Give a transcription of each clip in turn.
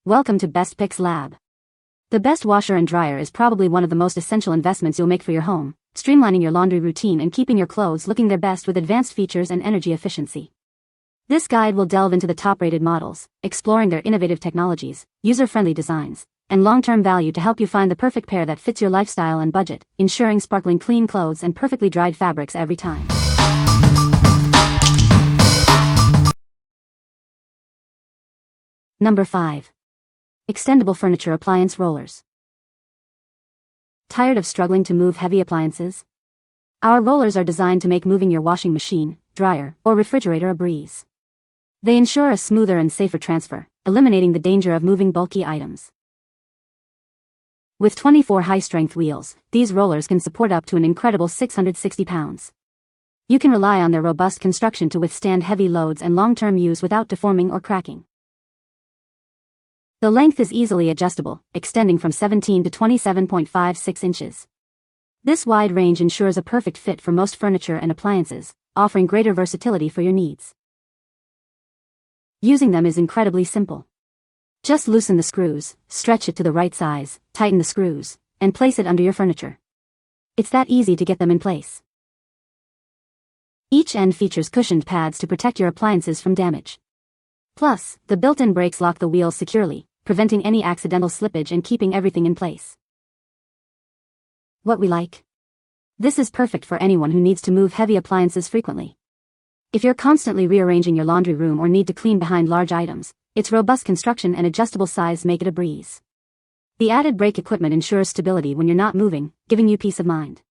Welcome to Best Picks Lab. The best washer and dryer is probably one of the most essential investments you'll make for your home, streamlining your laundry routine and keeping your clothes looking their best with advanced features and energy efficiency. This guide will delve into the top-rated models, exploring their innovative technologies, user-friendly designs, and long-term value to help you find the perfect pair that fits your lifestyle and budget, ensuring sparkling clean clothes and perfectly dried fabrics every time. Number 5. Extendable Furniture Appliance Rollers. Tired of struggling to move heavy appliances? Our rollers are designed to make moving your washing machine, dryer, or refrigerator a breeze. They ensure a smoother and safer transfer, eliminating the danger of moving bulky items. With 24 high-strength wheels, these rollers can support up to an incredible 660 pounds. You can rely on their robust construction to withstand heavy loads and long-term use without deforming or cracking. The length is easily adjustable, extending from 17 to 27.56 inches. This wide range ensures a perfect fit for most furniture and appliances, offering greater versatility for your needs. Using them is incredibly simple. Just loosen the screws, stretch it to the right size, tighten the screws, and place it under your furniture. It's that easy to get them in place. Each end features cushioned pads to protect your appliances from damage. Plus, the built-in brakes lock the wheels securely, preventing any accidental slippage and keeping everything in place. What we like? This is perfect for anyone who needs to move heavy appliances frequently. If you're constantly rearranging your laundry room or need to clean behind large items, its robust construction and adjustable size make it a breeze. The added brake equipment ensures stability when you're not moving, giving you peace of mind.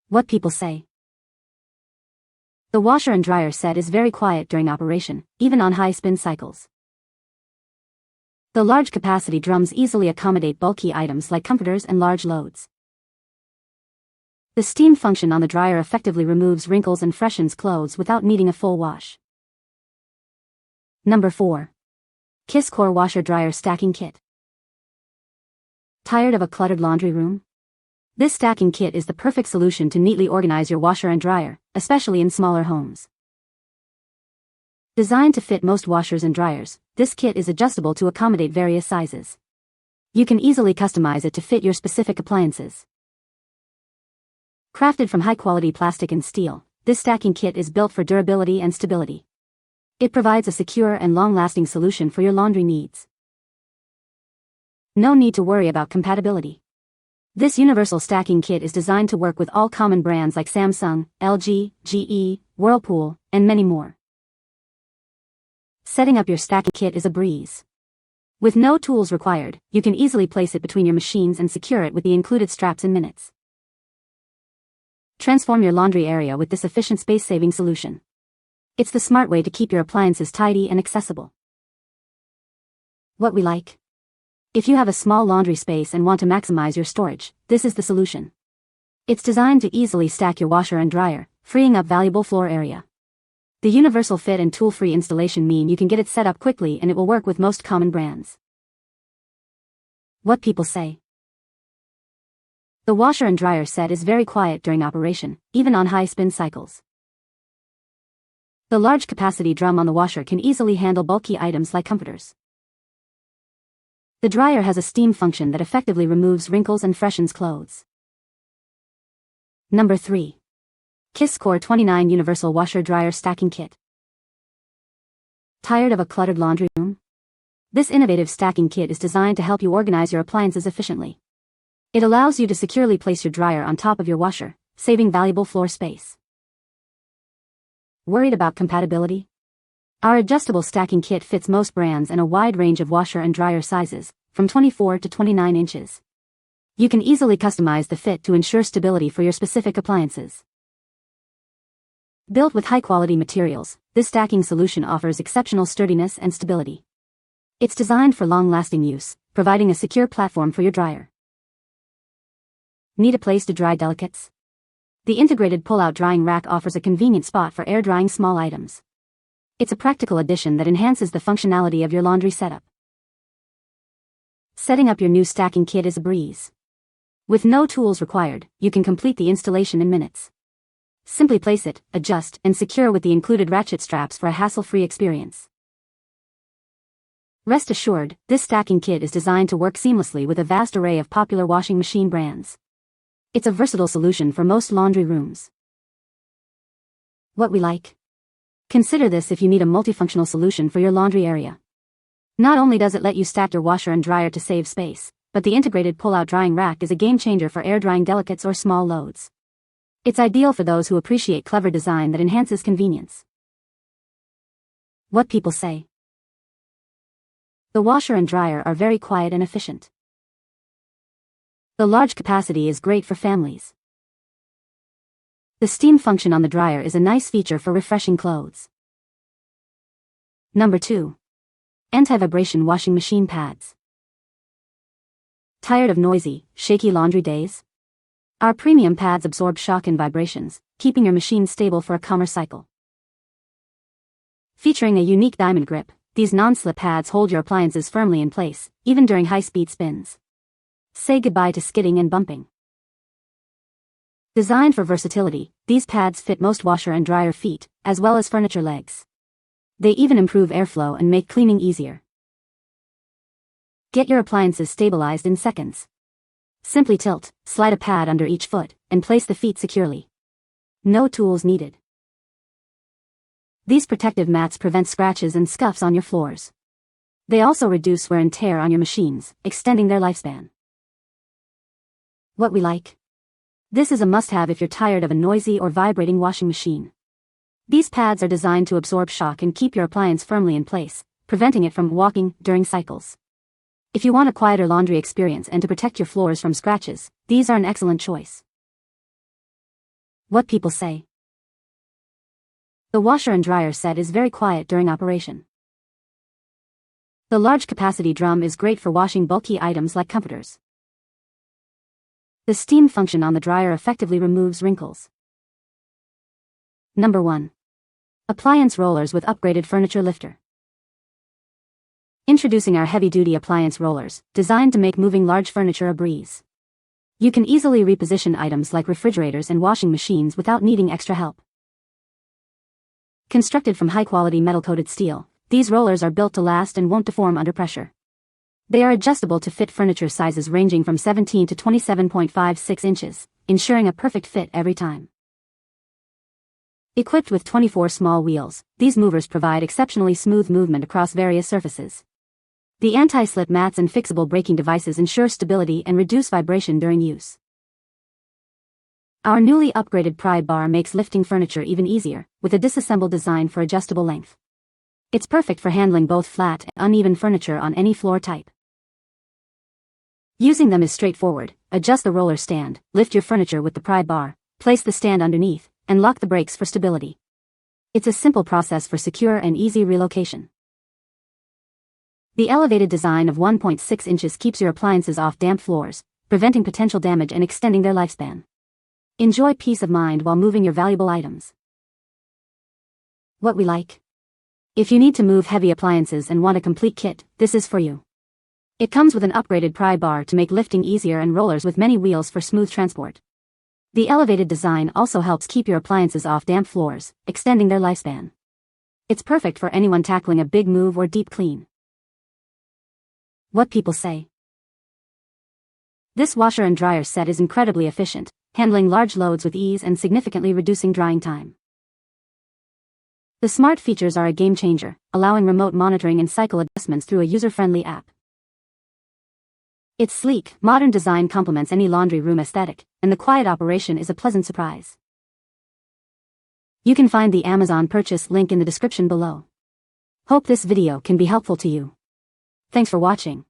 What people say? The washer and dryer set is very quiet during operation, even on high spin cycles. The large capacity drums easily accommodate bulky items like comforters and large loads. The steam function on the dryer effectively removes wrinkles and freshens clothes without needing a full wash. Number 4. Kiss Core Washer Dryer Stacking Kit. Tired of a cluttered laundry room? This stacking kit is the perfect solution to neatly organize your washer and dryer, especially in smaller homes. Designed to fit most washers and dryers, this kit is adjustable to accommodate various sizes. You can easily customize it to fit your specific appliances. Crafted from high-quality plastic and steel, this stacking kit is built for durability and stability. It provides a secure and long-lasting solution for your laundry needs. No need to worry about compatibility. This universal stacking kit is designed to work with all common brands like Samsung, LG, GE, Whirlpool, and many more. Setting up your stacking kit is a breeze. With no tools required, you can easily place it between your machines and secure it with the included straps in minutes. Transform your laundry area with this efficient space-saving solution. It's the smart way to keep your appliances tidy and accessible. What we like? If you have a small laundry space and want to maximize your storage, this is the solution. It's designed to easily stack your washer and dryer, freeing up valuable floor area. The universal fit and tool-free installation mean you can get it set up quickly and it will work with most common brands. What people say? The washer and dryer set is very quiet during operation, even on high spin cycles. The large capacity drum on the washer can easily handle bulky items like comforters. The dryer has a steam function that effectively removes wrinkles and freshens clothes. Number 3. Kiss Core 29 Universal Washer Dryer Stacking Kit. Tired of a cluttered laundry room? This innovative stacking kit is designed to help you organize your appliances efficiently. It allows you to securely place your dryer on top of your washer, saving valuable floor space. Worried about compatibility? Our adjustable stacking kit fits most brands and a wide range of washer and dryer sizes, from 24 to 29 inches. You can easily customize the fit to ensure stability for your specific appliances. Built with high-quality materials, this stacking solution offers exceptional sturdiness and stability. It's designed for long-lasting use, providing a secure platform for your dryer. Need a place to dry delicates? The integrated pull-out drying rack offers a convenient spot for air-drying small items. It's a practical addition that enhances the functionality of your laundry setup. Setting up your new stacking kit is a breeze. With no tools required, you can complete the installation in minutes. Simply place it, adjust, and secure with the included ratchet straps for a hassle-free experience. Rest assured, this stacking kit is designed to work seamlessly with a vast array of popular washing machine brands. It's a versatile solution for most laundry rooms. What we like. Consider this if you need a multifunctional solution for your laundry area. Not only does it let you stack your washer and dryer to save space, but the integrated pull-out drying rack is a game-changer for air-drying delicates or small loads. It's ideal for those who appreciate clever design that enhances convenience. What people say. The washer and dryer are very quiet and efficient. The large capacity is great for families. The steam function on the dryer is a nice feature for refreshing clothes. Number 2. Anti-vibration washing machine pads. Tired of noisy, shaky laundry days? Our premium pads absorb shock and vibrations, keeping your machine stable for a calmer cycle. Featuring a unique diamond grip, these non-slip pads hold your appliances firmly in place, even during high-speed spins. Say goodbye to skidding and bumping. Designed for versatility, these pads fit most washer and dryer feet, as well as furniture legs. They even improve airflow and make cleaning easier. Get your appliances stabilized in seconds. Simply tilt, slide a pad under each foot, and place the feet securely. No tools needed. These protective mats prevent scratches and scuffs on your floors. They also reduce wear and tear on your machines, extending their lifespan. What we like. This is a must-have if you're tired of a noisy or vibrating washing machine. These pads are designed to absorb shock and keep your appliance firmly in place, preventing it from walking during cycles. If you want a quieter laundry experience and to protect your floors from scratches, these are an excellent choice. What people say. The washer and dryer set is very quiet during operation. The large capacity drum is great for washing bulky items like comforters. The steam function on the dryer effectively removes wrinkles. Number 1. Appliance rollers with upgraded furniture lifter. Introducing our heavy-duty appliance rollers, designed to make moving large furniture a breeze. You can easily reposition items like refrigerators and washing machines without needing extra help. Constructed from high-quality metal-coated steel, these rollers are built to last and won't deform under pressure. They are adjustable to fit furniture sizes ranging from 17 to 27.56 inches, ensuring a perfect fit every time. Equipped with 24 small wheels, these movers provide exceptionally smooth movement across various surfaces. The anti-slip mats and fixable braking devices ensure stability and reduce vibration during use. Our newly upgraded pry bar makes lifting furniture even easier, with a disassembled design for adjustable length. It's perfect for handling both flat and uneven furniture on any floor type. Using them is straightforward. Adjust the roller stand, lift your furniture with the pry bar, place the stand underneath, and lock the brakes for stability. It's a simple process for secure and easy relocation. The elevated design of 1.6 inches keeps your appliances off damp floors, preventing potential damage and extending their lifespan. Enjoy peace of mind while moving your valuable items. What we like. If you need to move heavy appliances and want a complete kit, this is for you. It comes with an upgraded pry bar to make lifting easier and rollers with many wheels for smooth transport. The elevated design also helps keep your appliances off damp floors, extending their lifespan. It's perfect for anyone tackling a big move or deep clean. What people say. This washer and dryer set is incredibly efficient, handling large loads with ease and significantly reducing drying time. The smart features are a game changer, allowing remote monitoring and cycle adjustments through a user-friendly app. Its sleek, modern design complements any laundry room aesthetic, and the quiet operation is a pleasant surprise. You can find the Amazon purchase link in the description below. Hope this video can be helpful to you. Thanks for watching.